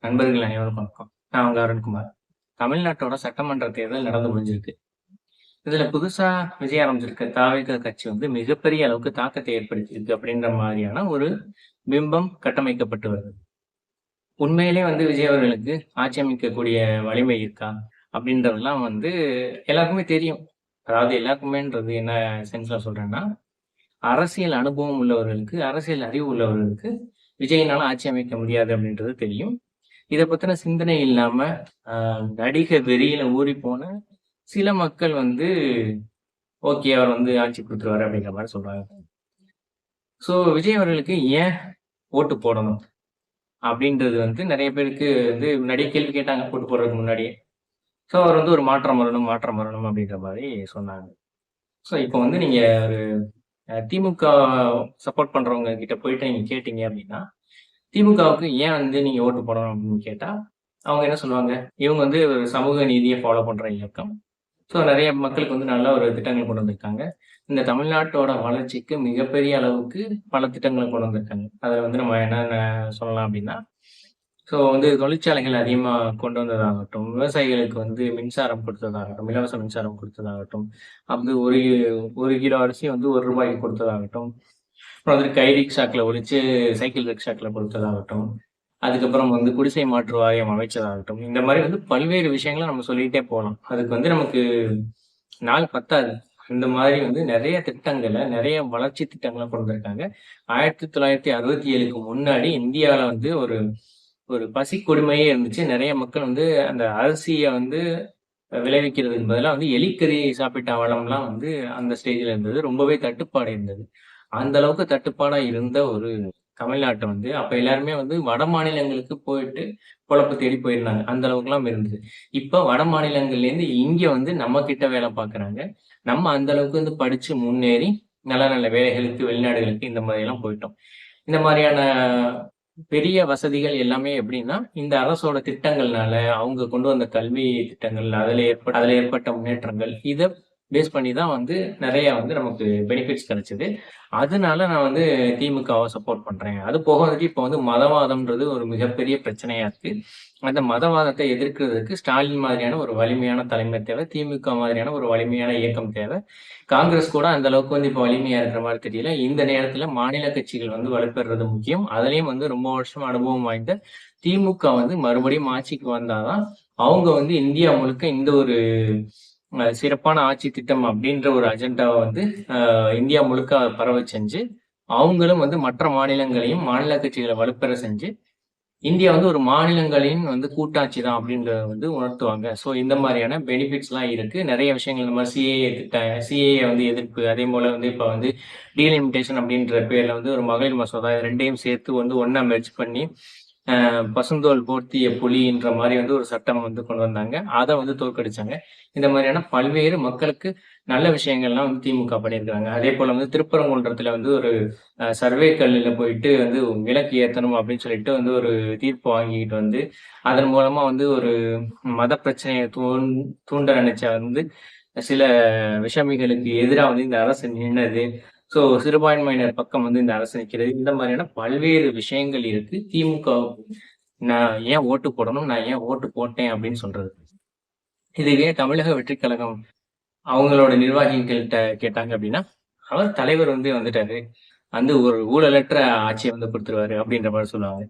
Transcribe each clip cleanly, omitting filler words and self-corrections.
நண்பர்கள் அனைவருக்கும் வணக்கம். நான் உங்க அருண்குமார். தமிழ்நாட்டோட சட்டமன்ற தேர்தல் நடந்து முடிஞ்சிருக்கு. இதுல புதுசா விஜய் ஆரம்பிச்சிருக்க தாவேகா கட்சி வந்து மிகப்பெரிய அளவுக்கு தாக்கத்தை ஏற்படுத்தியிருக்கு அப்படின்ற மாதிரியான ஒரு பிம்பம் கட்டமைக்கப்பட்டு வருது. உண்மையிலே வந்து விஜய் அவர்களுக்கு ஆட்சி அமைக்கக்கூடிய வலிமை இருக்கா? அப்படின்றதெல்லாம் வந்து எல்லாருக்குமே தெரியும். அதாவது எல்லாருக்குமேன்றது என்ன சென்ஸ்ல சொல்றேன்னா, அரசியல் அனுபவம் உள்ளவர்களுக்கு, அரசியல் அறிவு உள்ளவர்களுக்கு விஜய்யினால ஆட்சி அமைக்க முடியாது அப்படின்றது தெரியும். இத பத்தின சிந்தனை இல்லாம, அ நடிக வெறியில ஊறிப்போன சில மக்கள் வந்து, ஓகே அவர் வந்து ஆட்சி குடுத்துருவாரு அப்படிங்கிற மாரி சொல்றாங்க. ஸோ விஜய் அவர்களுக்கு ஏன் ஓட்டு போடணும்? அப்படின்றது வந்து நெறைய பேருக்கு வந்து முன்னாடியே கேள்வி கேட்டாங்க, ஓட்டு போடுறதுக்கு முன்னாடியே. ஸோ அவர் வந்து ஒரு மாற்றம் வரணும், மாற்றம் வரணும் அப்படின்ற மாரி சொன்னாங்க. ஸோ இப்போ வந்து நீங்க ஒரு திமுக சப்போர்ட் பண்றவங்க கிட்ட போயிட்டு நீங்க கேட்டீங்க அப்படின்னா, திமுகவுக்கு ஏன் வந்து நீங்க ஓட்டு போடணும் அப்படின்னு கேட்டா, அவங்க என்ன சொல்லுவாங்க? இவங்க வந்து ஒரு சமூக நீதிய ஃபாலோ பண்ற இயக்கம். ஸோ நெறைய மக்களுக்கு வந்து நல்ல ஒரு திட்டங்கள் கொண்டு வந்திருக்காங்க. இந்த தமிழ்நாட்டோட வளர்ச்சிக்கு மிகப்பெரிய அளவுக்கு பல திட்டங்கள கொண்டு வந்திருக்காங்க. அதுல வந்து நம்ம என்னென்ன சொல்லலாம் அப்டின்னா, ஸோ வந்து தொழிற்சாலைகள் அதிகமா கொண்டு வந்ததாகட்டும், விவசாயிகளுக்கு வந்து மின்சாரம் குடுத்ததாகட்டும், இலவச மின்சாரம் குடுத்ததாகட்டும், வந்து ஒரு 1 கிலோ அரிசி வந்து ரூ. 1 குடுத்ததாகட்டும், அப்புறம் வந்து கை ரிக்ஷாக்கள ஒழிச்சு சைக்கிள் ரிக்ஷாக்கள குடுத்ததாகட்டும், அதுக்கப்புறம் வந்து குடிசை மாற்று வாரியம் அமைச்சதாகட்டும், இந்த மாரி வந்து பல்வேறு விஷயங்கள நம்ம சொல்லிட்டே போலாம். அதுக்கு வந்து நமக்கு நாள் பத்தாது. இந்த மாதிரி வந்து நெறைய திட்டங்கள, நெறைய வளர்ச்சி திட்டங்கள கொண்டு வந்திருக்காங்க. 1967க்கு முன்னாடி இந்தியால வந்து ஒரு ஒரு பசி கொடுமையே இருந்துச்சு. நெறைய மக்கள் வந்து அந்த அரிசிய வந்து விளைவிக்கிறதுக்கு பதிலா வந்து எலிக்கறி சாப்பிட்ட அவலம்லாம் வந்து அந்த ஸ்டேஜ்ல இருந்தது. ரொம்பவே தட்டுப்பாடு இருந்தது. அந்த அளவுக்கு தட்டுப்பாடா இருந்த ஒரு தமிழ்நாட்ட வந்து அப்ப எல்லாருமே வந்து வட மாநிலங்களுக்கு போயிட்டு பொழப்பு தேடி போயிருந்தாங்க. அந்த அளவுக்குலாம் இருந்தது. இப்ப வட மாநிலங்கள்லேருந்து இங்க வந்து நம்ம கிட்ட வேல பார்க்குறாங்க. நம்ம அந்த அளவுக்கு வந்து படிச்சு முன்னேறி நல்ல நல்ல வேலைகளுக்கு வெளிநாடுகளுக்கு இந்த மாதிரிலாம் போயிட்டோம். இந்த மாரியான பெரிய வசதிகள் எல்லாமே எப்படின்னா, இந்த அரசோட திட்டங்கள்னால, அவங்க கொண்டு வந்த கல்வி திட்டங்கள், அதுல ஏற்பட்ட முன்னேற்றங்கள், இத பேஸ் பண்ணி தான் வந்து நெறைய வந்து நமக்கு பெனிஃபிட்ஸ் கிடைச்சது. அதனால நான் வந்து திமுகவ சப்போர்ட் பண்றேன். அது போக வந்துட்டு இப்ப வந்து மதவாதம்ன்றது ஒரு மிகப்பெரிய பிரச்சனையா இருக்கு. அந்த மதவாதத்தை எதிர்க்கிறதுக்கு ஸ்டாலின் மாதிரியான ஒரு வலிமையான தலைமை தேவை. திமுக மாதிரியான ஒரு வலிமையான இயக்கம் தேவை. காங்கிரஸ் கூட அந்த அளவுக்கு வந்து இப்ப வலிமையா இருக்கிற மாரி தெரியல. இந்த நேரத்துல மாநில கட்சிகள் வந்து வலுப்பெறுறது முக்கியம். அதுலயும் வந்து ரொம்ப வருஷம் அனுபவம் வாய்ந்த திமுக வந்து மறுபடியும் ஆட்சிக்கு வந்தா தான், அவங்க வந்து இந்தியா முழுக்க இந்த ஒரு சிறப்பான ஆட்சி திட்டம் அப்படின்ற ஒரு அஜெண்டாவ வந்து இந்தியா முழுக்க பரவச் செஞ்சு, அவங்களும் வந்து மற்ற மாநிலங்களையும் மாநில கட்சிகள வலுப்பெற செஞ்சு இந்தியா வந்து ஒரு மாநிலங்களின் வந்து கூட்டாட்சி தான் அப்படின்றத வந்து உணர்த்துவாங்க. ஸோ இந்த மாரியான பெனிஃபிட்ஸ்லாம் இருக்கு. நெறைய விஷயங்கள் இந்த மாரி சிஏஏ வந்து எதிர்ப்பு, அதேபோல வந்து இப்ப வந்து டீலிமிட்டேஷன் அப்படின்ற பேர்ல வந்து ஒரு மகளிர் மசோதா இது 2யும் சேர்த்து வந்து ஒண்ணா மெர்ஜ் பண்ணி, பசுந்தோல் போர்த்திய புலின்ற மாரி வந்து ஒரு சட்டம் வந்து கொண்டு வந்தாங்க. அத வந்து தோற்கடிச்சாங்க. இந்த மாரியான பல்வேறு மக்களுக்கு நல்ல விஷயங்கள்லாம் வந்து திமுக பண்ணியிருக்காங்க. அதேபோல வந்து திருப்பரங்குன்றத்துல வந்து ஒரு சர்வே கல்லுல போயிட்டு வந்து விளக்கு ஏத்தணும் அப்படின்னு சொல்லிட்டு வந்து ஒரு தீர்ப்பு வாங்கிட்டு வந்து, அதன் மூலமா வந்து ஒரு மத பிரச்சனைய தூண்ட நினைச்ச வந்து சில விஷமிகளுக்கு எதிரா வந்து இந்த அரசு நின்னது. ஸோ சிறுபான்மையினர் பக்கம் வந்து இந்த அரசு நிக்கிறது. இந்த மாதிரியான பல்வேறு விஷயங்கள் இருக்கு. திமுகவுக்கு நான் ஏன் ஓட்டு போடணும்? நான் ஏன் ஓட்டு போட்டேன் அப்படின்னு சொல்றது. இதுவே தமிழக வெற்றிக் கழகம் அவங்களோட நிர்வாகிகள்ட்ட கேட்டாங்க அப்படின்னா, அவர் தலைவர் வந்து வந்துட்டாரு. வந்து ஒரு ஊழலற்ற ஆட்சிய வந்து குடுத்துருவாரு அப்படின்ற மாரி சொல்லுவாங்க.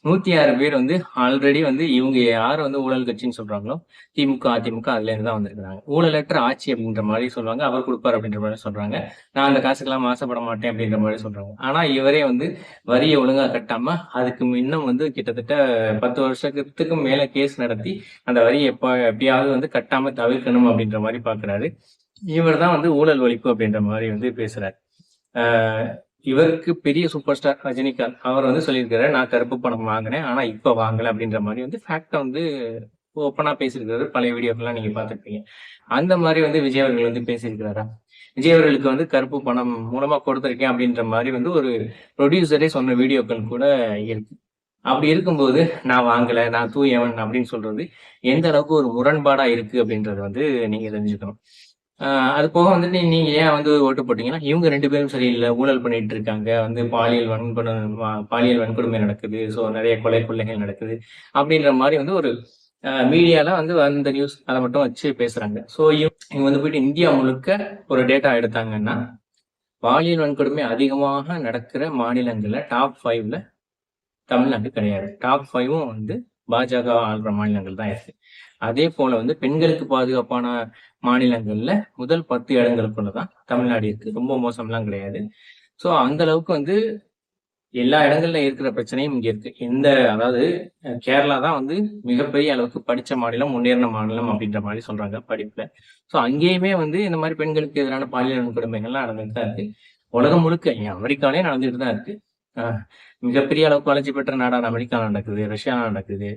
106 பேர் வந்து ஆல்ரெடி வந்து இவங்க யார் வந்து ஊழல் கட்சின்னு சொல்றாங்களோ, திமுக, அதிமுக அதுலேருந்து தான் வந்திருக்கிறாங்க. ஊழலற்ற ஆட்சி அப்படின்ற மாரி சொல்லுவாங்க. அவர் குடுப்பார் அப்படின்ற மாரி சொல்றாங்க. நான் அந்த காசுக்கெல்லாம் ஆசைப்பட மாட்டேன் அப்படின்ற மாரி சொல்றாங்க. ஆனா இவரே வந்து வரிய ஒழுங்கா கட்டாம, அதுக்கு இன்னும் வந்து கிட்டத்தட்ட 10 வருஷத்துக்கு மேல கேஸ் நடத்தி, அந்த வரிய எப்படியாவது வந்து கட்டாம தவிர்க்கணும் அப்படின்ற மாரி பார்க்குறாரு. இவர் தான் வந்து ஊழல் ஒழிப்பு அப்படின்ற மாரி வந்து பேசுறாரு. ஆ இவருக்கு பெரிய சூப்பர் ஸ்டார் ரஜினிகாந்த். அவர் வந்து சொல்லியிருக்காரு, "நான் கருப்பு பணம் வாங்கினேன். ஆனா இப்ப வாங்கல." அப்படின்ற மாரி வந்து ஃபேக்ட்ட வந்து ஓப்பனா பேசியிருக்காரு. பழைய வீடியோக்கெல்லாம் நீங்க பார்த்திருப்பீங்க. அந்த மாரி வந்து விஜய் அவர்கள் வந்து பேசியிருக்கிறாரா? விஜய் அவர்களுக்கு வந்து கருப்பு பணம் மூலமா கொடுத்திருக்கேன் அப்படின்ற மாரி வந்து ஒரு புரொடியூசரே சொன்ன வீடியோக்கள் கூட இருக்கு. அப்படி இருக்கும்போது, "நான் வாங்கல, நான் தூயவன்" அப்படின்னு சொல்றது எந்த அளவுக்கு ஒரு முரண்பாடா இருக்கு அப்படின்றத வந்து நீங்க தெரிஞ்சுக்கணும். அது போக வந்துட்டு நீங்க ஏன் வந்து ஓட்டு போட்டீங்கன்னா, இவங்க 2 பேரும் சரியில்ல. ஊழல் பண்ணிட்டு இருக்காங்க. வந்து பாலியல் வன்கொடுமை நடக்குது. ஸோ நெறைய கொலை, கொள்ளைகள் நடக்குது. அப்படின்ற மாரி வந்து ஒரு மீடியால வந்து அந்த நியூஸ் அத மட்டும் வச்சு பேசுறாங்க. ஸோ இவங்க வந்து போயிட்டு இந்தியா முழுக்க ஒரு டேட்டா எடுத்தாங்கன்னா, பாலியல் வன்கொடுமை அதிகமாக நடக்கிற மாநிலங்கள்ல டாப் 5ல தமிழ்நாடு கிடையாது. டாப் 5ம் வந்து பாஜக ஆள்ற மாநிலங்கள் தான் இருக்கு. அதே போல வந்து பெண்களுக்கு பாதுகாப்பான மாநிலங்கள்ல முதல் 10 இடங்களுக்குள்ள தான் தமிழ்நாடு இருக்கு. ரொம்ப மோசம்லாம் கிடையாது. ஸோ அந்த அளவுக்கு வந்து எல்லா இடங்கள்ல இருக்கிற பிரச்சனையும் இங்க இருக்கு. அதாவது கேரளா தான் வந்து மிகப்பெரிய அளவுக்கு படிச்ச மாநிலம், முன்னேறின மாநிலம் அப்படின்ற மாரி சொல்றாங்க படிப்புல. ஸோ அங்கேயுமே வந்து இந்த மாரி பெண்களுக்கு எதிரான பாலியல் வன்கொடுமைகள்லாம் நடந்துட்டு தான் இருக்கு. உலகம் முழுக்க அமெரிக்காலயே நடந்துட்டு தான் இருக்கு. அ மிகப்பெரிய அளவுக்கு வளர்ச்சி பெற்ற நாடான அமெரிக்கால நடக்குது, ரஷ்யால நடக்குது,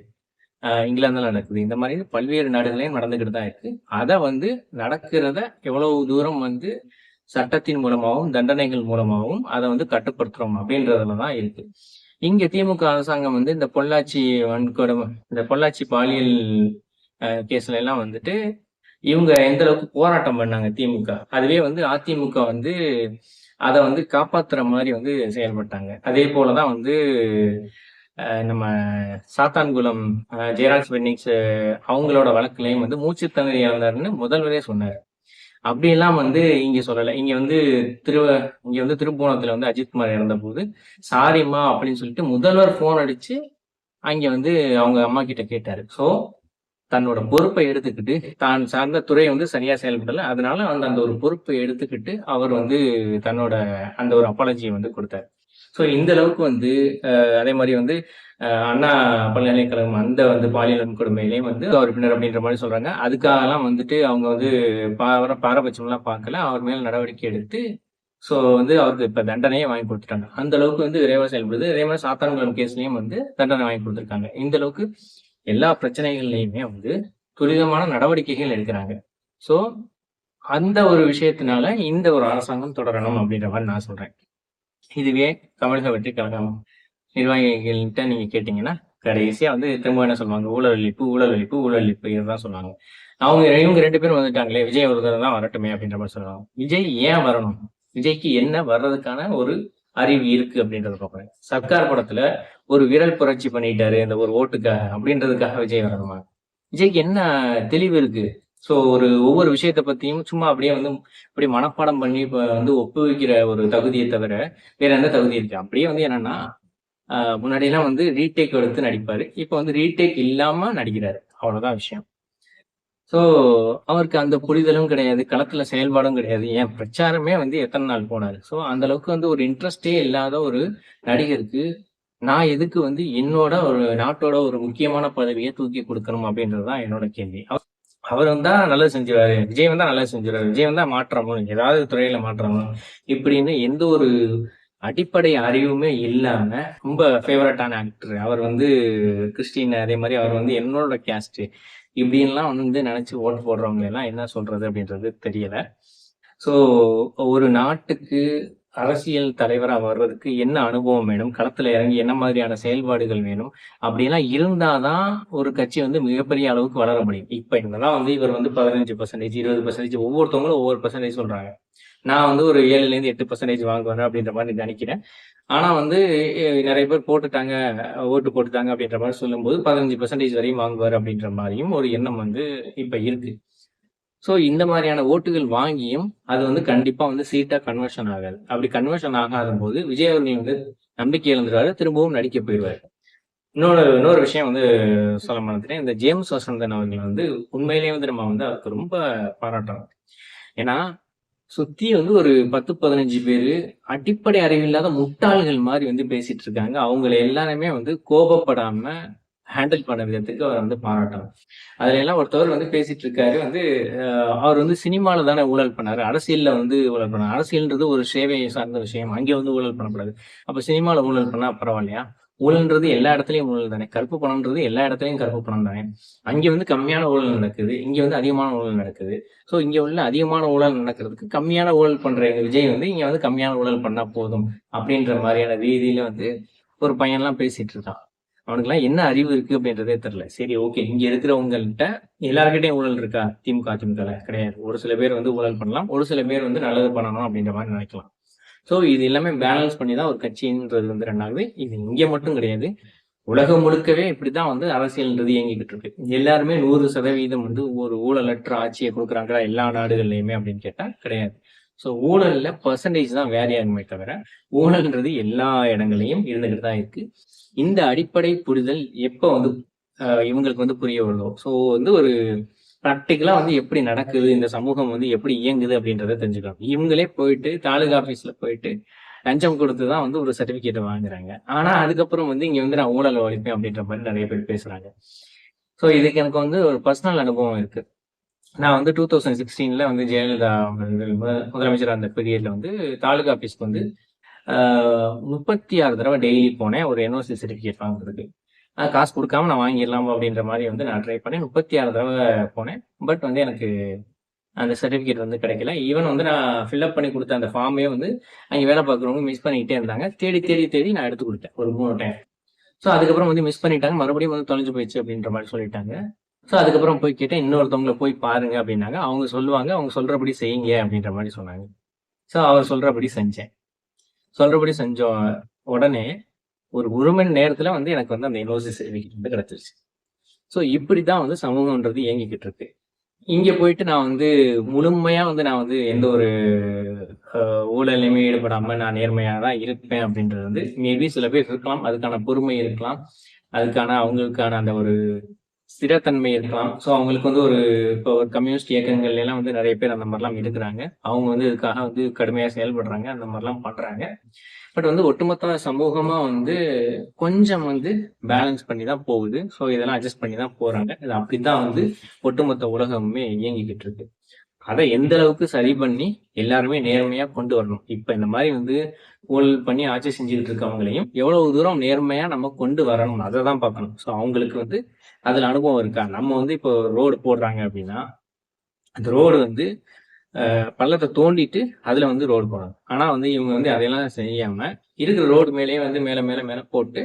இங்கிலாந்துல நடக்குது. இந்த மாரி பல்வேறு நாடுகள்லயும் நடந்துகிட்டு தான் இருக்கு. அத வந்து நடக்கிறத எவ்வளவு தூரம் வந்து சட்டத்தின் மூலமாகவும், தண்டனைகள் மூலமாகவும் அத வந்து கட்டுப்படுத்துறோம் அப்படின்றதுல தான் இருக்கு. இங்க திமுக அரசாங்கம் வந்து இந்த பொள்ளாச்சி பாலியல் கேஸ்ல எல்லாம் வந்துட்டு இவங்க எந்த அளவுக்கு போராட்டம் பண்ணாங்க திமுக. அதுவே வந்து அதிமுக வந்து அத வந்து காப்பாத்துற மாரி வந்து செயல்பட்டாங்க. அதே போல தான் வந்து நம்ம சாத்தான்குளம் ஜெயராஜ் பென்னிக்ஸ் அவங்களோட வழக்குலயும் வந்து மூச்சு திணறி இறந்தாருன்னு முதல்வரே சொன்னாரு. அப்படியெல்லாம் வந்து இங்க சொல்லல. திரு இங்க வந்து திருப்புவனத்துல வந்து அஜித்குமார் இறந்தபோது, "சாரிம்மா" அப்படின்னு சொல்லிட்டு முதல்வர் ஃபோன் அடிச்சு அங்க வந்து அவங்க அம்மா கிட்ட கேட்டாரு. ஸோ தன்னோட பொறுப்பை எடுத்துக்கிட்டு, தான் சார்ந்த துறை வந்து சரியா செயல்படல. அதனால அந்த ஒரு பொறுப்பை எடுத்துக்கிட்டு, அவர் வந்து தன்னோட அந்த ஒரு அப்பாலஜிய வந்து குடுத்தாரு. ஸோ இந்த அளவுக்கு வந்து அதே மாரி வந்து அண்ணா பல்கலைக்கழகம் அந்த வந்து பாலியல் வன்கொடுமையிலயும் வந்து உறுப்பினர் அப்படின்ற மாரி சொல்றாங்க. அதுக்காகலாம் வந்துட்டு அவங்க வந்து பாரபட்சம்லாம் பார்க்கல. அவர் மேல நடவடிக்கை எடுத்து, ஸோ வந்து அவருக்கு இப்ப தண்டனையே வாங்கி குடுத்துட்டாங்க. அந்த அளவுக்கு வந்து விரைவா செயல்படுது. அதே மாரி சாத்தான்குளம் கேஸ்லயும் வந்து தண்டனை வாங்கி குடுத்துருக்காங்க. இந்த அளவுக்கு எல்லா பிரச்சனைகள்லயுமே வந்து துரிதமான நடவடிக்கைகள் எடுக்குறாங்க. ஸோ அந்த ஒரு விஷயத்தினால இந்த ஒரு அரசாங்கம் தொடரணும் அப்படின்ற மாரி நான் சொல்றேன். இதுவே தமிழக வெற்றிக் கழகம் நிர்வாகிகள்ட்ட நீங்க கேட்டீங்கன்னா, கடைசியா வந்து திரும்ப என்ன சொல்லுவாங்க? ஊழல் ஒழிப்பு, ஊழல் ஒழிப்பு, ஊழல் ஒழிப்பு இதுதான் சொல்லுவாங்க. இவங்க 2 பேரும் வந்துட்டாங்களே, விஜய் ஒரு தடவ தான் வரட்டுமே அப்படின்ற மாரி சொல்லுவாங்க. விஜய் ஏன் வரணும்? விஜய்க்கு என்ன வர்றதுக்கான ஒரு அறிவு இருக்கு அப்படின்றத பார்ப்பேன். சர்க்கார் படத்துல ஒரு விரல் புரட்சி பண்ணிட்டாரு இந்த ஒரு ஓட்டுக்காக அப்படின்றதுக்காக விஜய் வரணுமா? விஜய்க்கு என்ன தெளிவு இருக்கு? ஸோ ஒவ்வொரு விஷயத்த பத்தியும் சும்மா அப்படியே வந்து அப்படியே மனப்பாடம் பண்ணி இப்ப வந்து ஒப்புவிக்கிற ஒரு தகுதிய தவிர, வேற எந்த தகுதி இருக்கு? அப்படியே வந்து என்னன்னா, முன்னாடிலாம் வந்து ரீடேக் எடுத்து நடிப்பாரு. இப்ப வந்து ரீடேக் இல்லாம நடிக்கிறாரு. அவ்வளவுதான் விஷயம். ஸோ அவருக்கு அந்த புரிதலும் கிடையாது. களத்துல செயல்பாடும் கிடையாது. ஏன் பிரச்சாரமே வந்து எத்தன நாள் போனாரு? ஸோ அந்த அளவுக்கு வந்து ஒரு இன்ட்ரெஸ்ட்டே இல்லாத ஒரு நடிகருக்கு, நான் எதுக்கு வந்து என்னோட ஒரு நாட்டோட ஒரு முக்கியமான பதவிய தூக்கி குடுக்கணும் அப்படின்றது தான் என்னோட கேள்வி. அவர் வந்தா நல்லது செஞ்சுருவாரு. விஜய் வந்தா நல்லது செஞ்சுருவாரு. விஜய் வந்தா மாற்றம் வரும். ஏதாவது துறையில மாற்றம் வரும். இப்படின்னு எந்த ஒரு அடிப்படை அறிவுமே இல்லாம, ரொம்ப ஃபேவரட்டான ஆக்டர். அவர் வந்து கிறிஸ்டின் அதே மாரி அவர் வந்து என்னோட கேஸ்ட். இப்படின்லாம் வந்து நெனச்சு ஓட்டு போடுறவங்கள எல்லாம் என்ன சொல்றது அப்படின்றது தெரியல. ஸோ ஒரு நாட்டுக்கு அரசியல் தலைவரா வர்றதுக்கு என்ன அனுபவம் வேணும்? களத்துல இறங்கி என்ன மாதிரியான செயல்பாடுகள் வேணும்? அப்படியெல்லாம் இருந்தா தான் ஒரு கட்சி வந்து மிகப்பெரிய அளவுக்கு வளர முடியும். இப்ப என்னதான் வந்து இவர் வந்து 15%, 20% ஒவ்வொருத்தவங்களும் ஒவ்வொரு பெர்சன்டேஜ் சொல்றாங்க. நான் வந்து ஒரு 7லேருந்து 8% வாங்குவேன் அப்படின்ற மாரி நெனைக்கிறேன். ஆனா வந்து நெறைய பேர் ஓட்டு போட்டுட்டாங்க அப்படின்ற மாரி சொல்லும்போது 15% வரையும் வாங்குவாரு அப்படின்ற மாரியும் ஒரு எண்ணம் வந்து இப்ப இருக்கு. ஸோ இந்த மாரியான ஓட்டுகள் வாங்கியும், அது வந்து கண்டிப்பா வந்து சீட்டா கன்வர்ஷன் ஆகாது. அப்படி கன்வர்ஷன் ஆகாதம்போது, விஜய் அவர்கள் வந்து நம்பிக்கை இழந்துருவாரு. திரும்பவும் நடிக்க போயிருவாரு. இன்னொரு விஷயம் வந்து சொல்ல மறந்துட்டேன். இந்த ஜேம்ஸ் வசந்தன் அவர்கள் வந்து உண்மையிலேயே வந்து நம்ம வந்து அவருக்கு ரொம்ப பாராட்டணும். ஏன்னா, சுத்தி வந்து ஒரு 10, 15 பேரு அடிப்படை அறிவில்லாத முட்டாள்கள் மாரி வந்து பேசிட்டு இருக்காங்க. அவங்கள எல்லாருமே வந்து கோபப்படாம ஹேண்டில் பண்ண விதத்துக்கு அவர் வந்து பாராட்டணும். அதுல எல்லாம் ஒருத்தவர் வந்து பேசிட்டு இருக்காரு வந்து, அவர் வந்து சினிமால தானே ஊழல் பண்ணாரு. அரசியல்ல வந்து ஊழல் பண்ணாரு. அரசியல்ன்றது ஒரு சேவையை சார்ந்த விஷயம். அங்கே வந்து ஊழல் பண்ணக்கூடாது. அப்ப சினிமால ஊழல் பண்ணா பரவாயில்லையா? ஊழல்ன்றது எல்லா இடத்துலயும் ஊழல் தானே. கருப்பு பணம்ன்றது எல்லா இடத்துலயும் கருப்பு பணம் தானே. அங்க வந்து கம்மியான ஊழல் நடக்குது. இங்க வந்து அதிகமான ஊழல் நடக்குது. ஸோ இங்க உள்ள அதிகமான ஊழல் நடக்கிறதுக்கு கம்மியான ஊழல் பண்ற எங்க விஜய் வந்து இங்க வந்து கம்மியான ஊழல் பண்ணா போதும். அப்படின்ற மாரியான ரீதியில வந்து ஒரு பையன்லாம் பேசிட்டு இருக்கான். அவனுக்கெல்லாம் என்ன அறிவு இருக்கு அப்படின்றதே தெரியல. சரி ஓகே. இங்க இருக்கிறவங்கள்ட்ட எல்லார்கிட்டயும் ஊழல் இருக்கா? திமுக, அதிமுகல கிடையாது. ஒரு சில பேர் வந்து ஊழல் பண்ணலாம். ஒரு சில பேர் வந்து நல்லது பண்ணணும் அப்படின்ற மாரி நினைக்கலாம். ஸோ இது எல்லாமே பேலன்ஸ் பண்ணி தான் ஒரு கட்சின்றது வந்து ரன் ஆகுது. இது இங்க மட்டும் கிடையாது. உலகம் முழுக்கவே இப்படித்தான் வந்து அரசியல்ன்றது இயங்கிக்கிட்டு இருக்கு. எல்லாருமே 100% வந்து ஒரு ஊழலற்ற ஆட்சியை குடுக்குறாங்களா எல்லா நாடுகள்லயுமே அப்படின்னு கேட்டா கிடையாது. ஸோ ஊழல்ல பெர்சன்டேஜ் தான் வேரி ஆகுமே தவிர, ஊழல்ன்றது எல்லா இடங்கள்லயும் இருந்துகிட்டு தான் இருக்கு. இந்த அடிப்படை புரிதல் எப்ப வந்து இவங்களுக்கு வந்து புரிய வருதோ, ஸோ வந்து ஒரு பிராக்டிகலா வந்து எப்படி நடக்குது, இந்த சமூகம் வந்து எப்படி இயங்குது அப்படின்றத தெரிஞ்சுக்கலாம். இவங்களே போயிட்டு தாலுகா ஆபீஸ்ல போயிட்டு லஞ்சம் கொடுத்து தான் வந்து ஒரு சர்டிபிகேட்ட வாங்குறாங்க. ஆனா அதுக்கப்புறம் வந்து இங்க வந்து நான் ஊழல ஒழிப்பேன் அப்படின்ற மாரி நெறைய பேர் பேசுறாங்க. ஸோ இதுக்கு எனக்கு வந்து ஒரு பர்சனல் அனுபவம் இருக்கு. நான் வந்து 2016ல வந்து ஜெயலலிதா அவர்கள் முதலமைச்சரா இருந்த பீரியட்ல வந்து தாலுகா ஆபீஸ்க்கு வந்து ஆ 36 தடவ டெய்லி போனேன். ஒரு என்ஓசி சர்டிபிகேட் வாங்குறதுக்கு. காசு குடுக்காம நான் வாங்கிடலாம் அப்படின்ற மாரி வந்து நான் ட்ரை பண்ணேன். 36 தடவ போனேன். பட் வந்து எனக்கு அந்த சர்டிபிகேட் வந்து கிடைக்கல. ஈவன் வந்து நான் ஃபில் அப் பண்ணி குடுத்த அந்த ஃபார்மே வந்து அங்க வேலை பார்க்குறவங்க மிஸ் பண்ணிக்கிட்டே இருந்தாங்க. தேடி, தேடி, தேடி நான் எடுத்து குடுத்தேன். ஒரு 3 டைம். ஸோ அதுக்கப்புறம் வந்து மிஸ் பண்ணிட்டாங்க. மறுபடியும் வந்து தொலைஞ்சு போயிடுச்சு அப்படின்ற மாரி சொல்லிட்டாங்க. ஸோ அதுக்கப்புறம் போய் கேட்டேன். இன்னொருத்தவங்கள போய் பாருங்க அப்படின்னாங்க. அவங்க சொல்லுவாங்க. அவங்க சொல்றபடி செய்யுங்க அப்படின்ற மாரி சொன்னாங்க. ஸோ அவர் சொல்றபடி செஞ்சேன். சொல்றபடி செஞ்ச உடனே ஒரு 1 மணி நேரத்துல வந்து எனக்கு வந்து அந்த என்ஓசி சர்டிபிகேட் வந்து கிடைச்சிருச்சு. ஸோ இப்படித்தான் வந்து சமூகம்ன்றது இயங்கிக்கிட்டு இருக்கு. இங்க போயிட்டு நான் வந்து முழுமையா வந்து நான் வந்து எந்த ஒரு ஊழல்லயுமே ஈடுபடாம நான் நேர்மையா தான் இருப்பேன் அப்படின்றது வந்து மேபி சில பேர் இருக்கலாம். அதுக்கான பொறுமை இருக்கலாம். அதுக்கான அவங்களுக்கான அந்த ஒரு ஸ்திரத்தன்மை இருக்கலாம். ஸோ அவங்களுக்கு வந்து ஒரு இப்போ ஒரு கம்யூனிஸ்ட் இயக்கங்கள்ல எல்லாம் வந்து நெறைய பேர் அந்த மாரிலாம் இருக்கிறாங்க. அவங்க வந்து இதுக்காக வந்து கடுமையா செயல்படுறாங்க. அந்த மாரிலாம் பண்றாங்க. பட் வந்து ஒட்டுமொத்த சமூகமா வந்து கொஞ்சம் வந்து பேலன்ஸ் பண்ணி தான் போகுது. ஸோ இதெல்லாம் அட்ஜஸ்ட் பண்ணி தான் போறாங்க. இது அப்படித்தான் வந்து ஒட்டுமொத்த உலகமுமே இயங்கிக்கிட்டு இருக்கு. அத எந்த அளவுக்கு சரி பண்ணி எல்லாருமே நேர்மையா கொண்டு வரணும். இப்ப இந்த மாரி வந்து ஊழல் பண்ணி ஆட்சி செஞ்சுகிட்டு இருக்கவங்களையும் எவ்வளவு தூரம் நேர்மையா நம்ம கொண்டு வரணும். அததான் பார்க்கணும். ஸோ அவங்களுக்கு வந்து அதுல அனுபவம் இருக்கா? நம்ம வந்து இப்போ ரோடு போடுறாங்க அப்படின்னா, அந்த ரோடு வந்து பள்ளத்த தோண்டிட்டு அதுல வந்து ரோடு போடணும். ஆனா வந்து இவங்க வந்து அதையெல்லாம் செய்யாம இருக்கிற ரோடு மேலேயே வந்து மேல மேல மேல போட்டு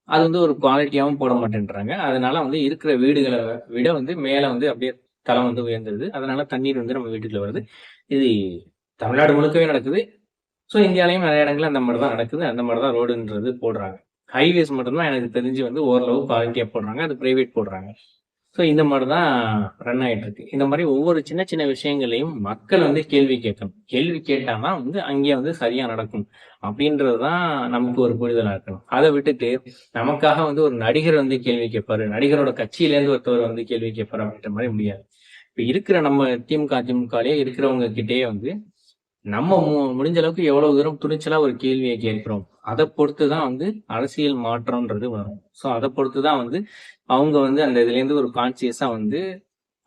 அது வந்து ஒரு குவாலிட்டியாவும் போட மாட்டேன்றாங்க. அதனால வந்து இருக்கிற வீடுகள விட வந்து மேல வந்து அப்படியே தளம் வந்து உயர்ந்துருது. அதனால தண்ணீர் வந்து நம்ம வீட்டுக்குள்ள வருது. இது தமிழ்நாடு முழுக்கவே நடக்குது. ஸோ இந்தியாலயும் நெறைய இடங்கள்ல அந்த மாரி தான் நடக்குது. அந்த மாரி தான் ரோடுன்றது போடுறாங்க. ஹைவேஸ் மட்டும் தான் எனக்கு தெரிஞ்சு வந்து ஓரளவு குவாலிட்டியா போடுறாங்க. அது பிரைவேட் போடுறாங்க. ஸோ இந்த மாரி தான் ரன் ஆயிட்டு இருக்கு. இந்த மாரி ஒவ்வொரு சின்ன சின்ன விஷயங்களையும் மக்கள் வந்து கேள்வி கேட்கணும். கேள்வி கேட்டா தான் வந்து அங்கே வந்து சரியா நடக்கும். அப்படின்றது தான் நமக்கு ஒரு புரிதலா இருக்கணும். அத விட்டுட்டு நமக்காக வந்து ஒரு நடிகர் வந்து கேள்வி கேட்பாரு. நடிகரோட கட்சியிலேருந்து ஒருத்தவர் வந்து கேள்வி கேட்பாரு அப்படின்ற மாரி முடியாது. இப்ப இருக்கிற நம்ம திமுக, அதிமுகலயே இருக்கிறவங்க கிட்டயே வந்து நம்ம முடிஞ்ச அளவுக்கு எவ்வளவு தூரம் துணிச்சலா ஒரு கேள்விய கேட்கிறோம். அத பொறுத்து தான் வந்து அரசியல் மாற்றம்ன்றது வரும். ஸோ அத பொறுத்து தான் வந்து அவங்க வந்து அந்த இதுலேருந்து ஒரு கான்ஷியஸா வந்து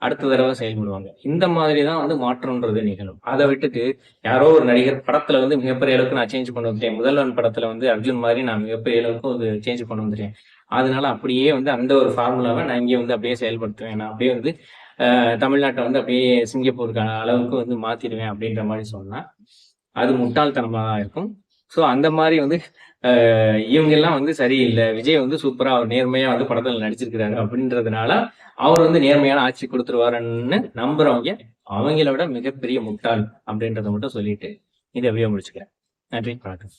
அடுத்த தடவ செயல்படுவாங்க. இந்த மாதிரி தான் வந்து மாற்றம்ன்றது நிகழும். அத விட்டுட்டு யாரோ ஒரு நடிகர் படத்துல வந்து மிகப்பெரிய அளவுக்கு நான் சேஞ்ச் பண்ண வந்துட்டேன். முதல்வன் படத்துல வந்து அர்ஜுன் மாரி நான் மிகப்பெரிய அளவுக்கு ஒரு சேஞ்ச் பண்ண வந்துட்டேன். அதனால அப்படியே வந்து அந்த ஒரு ஃபார்முலாவ நான் இங்கே வந்து அப்படியே செயல்படுத்துவேன். நான் அப்படியே வந்து தமிழ்நாட்ட வந்து அப்படியே சிங்கப்பூருக்கு அளவுக்கு வந்து மாத்திருவேன் அப்படின்ற மாரி சொன்னா, அது முட்டாள்தனமா தான் இருக்கும். ஸோ அந்த மாரி வந்து இவங்கெல்லாம் வந்து சரியில்ல. விஜய் வந்து சூப்பரா அவர் நேர்மையா வந்து படத்துல நடிச்சிருக்கிறாரு அப்படின்றதுனால, அவர் வந்து நேர்மையான ஆட்சி குடுத்துருவாருன்னு நம்புறவங்க, அவங்கள விட மிகப்பெரிய முட்டாள் அப்படின்றத மட்டும் சொல்லிட்டு, இந்த வீடியோ முடிச்சுக்கிறேன். நன்றி, வணக்கம்.